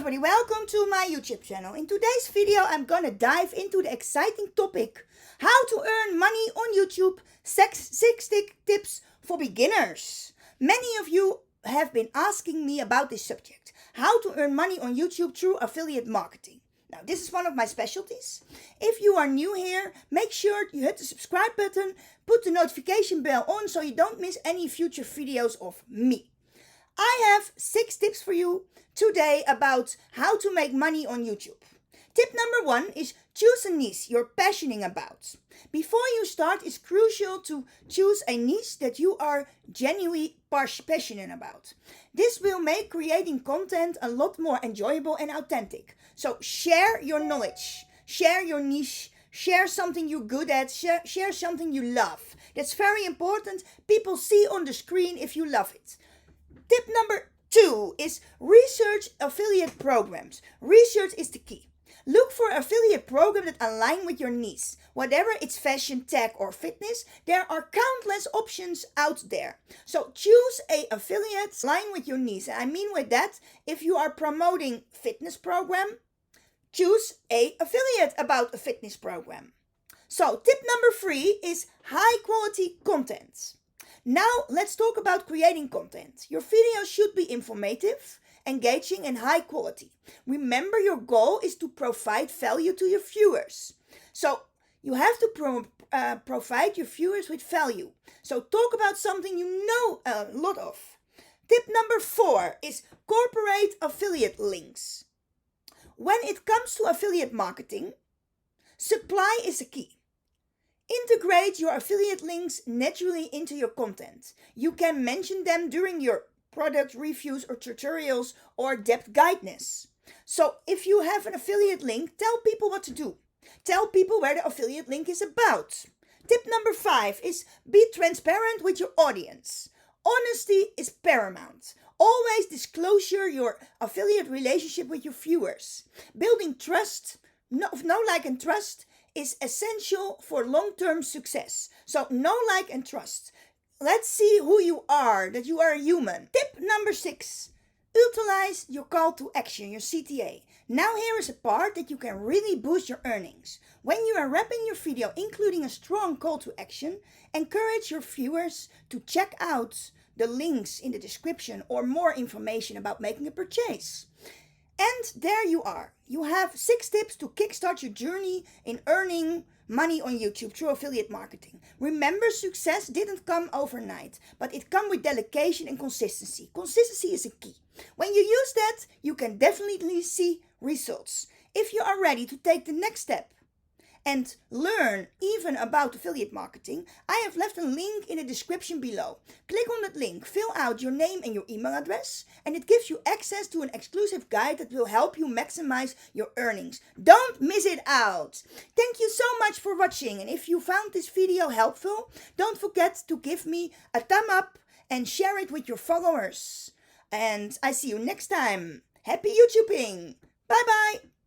everybody, welcome to my YouTube channel. In today's video I'm gonna dive into the exciting topic how to earn money on YouTube, 6 tips for beginners. Many of you have been asking me about this subject, how to earn money on YouTube through affiliate marketing. Now this is one of my specialties. If you are new here, make sure you hit the subscribe button, put the notification bell on so you don't miss any future videos of me. I have 6 tips for you today about how to make money on YouTube. Tip number 1 is choose a niche you're passionate about. Before you start, it's crucial to choose a niche that you are genuinely passionate about. This will make creating content a lot more enjoyable and authentic. So share your knowledge, share your niche, share something you're good at, share something you love. That's very important. People see on the screen if you love it. Tip number 2 is research affiliate programs. Research is the key. Look for affiliate programs that align with your niche. Whatever it's fashion, tech or fitness, there are countless options out there. So choose a affiliate align with your niche. And I mean with that, if you are promoting fitness program, choose a affiliate about a fitness program. So tip number 3 is high quality content. Now let's talk about creating content. Your video should be informative, engaging and high quality. Remember, your goal is to provide value to your viewers. So you have to provide your viewers with value. So talk about something you know a lot of. Tip number 4 is incorporate affiliate links. When it comes to affiliate marketing, supply is a key. Integrate your affiliate links naturally into your content. You can mention them during your product reviews or tutorials or depth guidance. So if you have an affiliate link, tell people what to do. Tell people where the affiliate link is about. Tip number 5 is be transparent with your audience. Honesty is paramount. Always disclose your affiliate relationship with your viewers. Building trust, know, like, and trust is essential for long-term success. So know, like, and trust. Let's see who you are, that you are a human. Tip number 6, utilize your call to action, your CTA. Now here is a part that you can really boost your earnings. When you are wrapping your video, including a strong call to action, encourage your viewers to check out the links in the description or more information about making a purchase. And there you are. You have 6 tips to kickstart your journey in earning money on YouTube through affiliate marketing. Remember, success didn't come overnight, but it comes with dedication and consistency. Consistency is a key. When you use that, you can definitely see results. If you are ready to take the next step and learn even about affiliate marketing, I have left a link in the description below. Click on that link, fill out your name and your email address, and it gives you access to an exclusive guide that will help you maximize your earnings. Don't miss it out. Thank you so much for watching, and if you found this video helpful, don't forget to give me a thumb up and share it with your followers. And I see you next time. Happy YouTubing. Bye bye.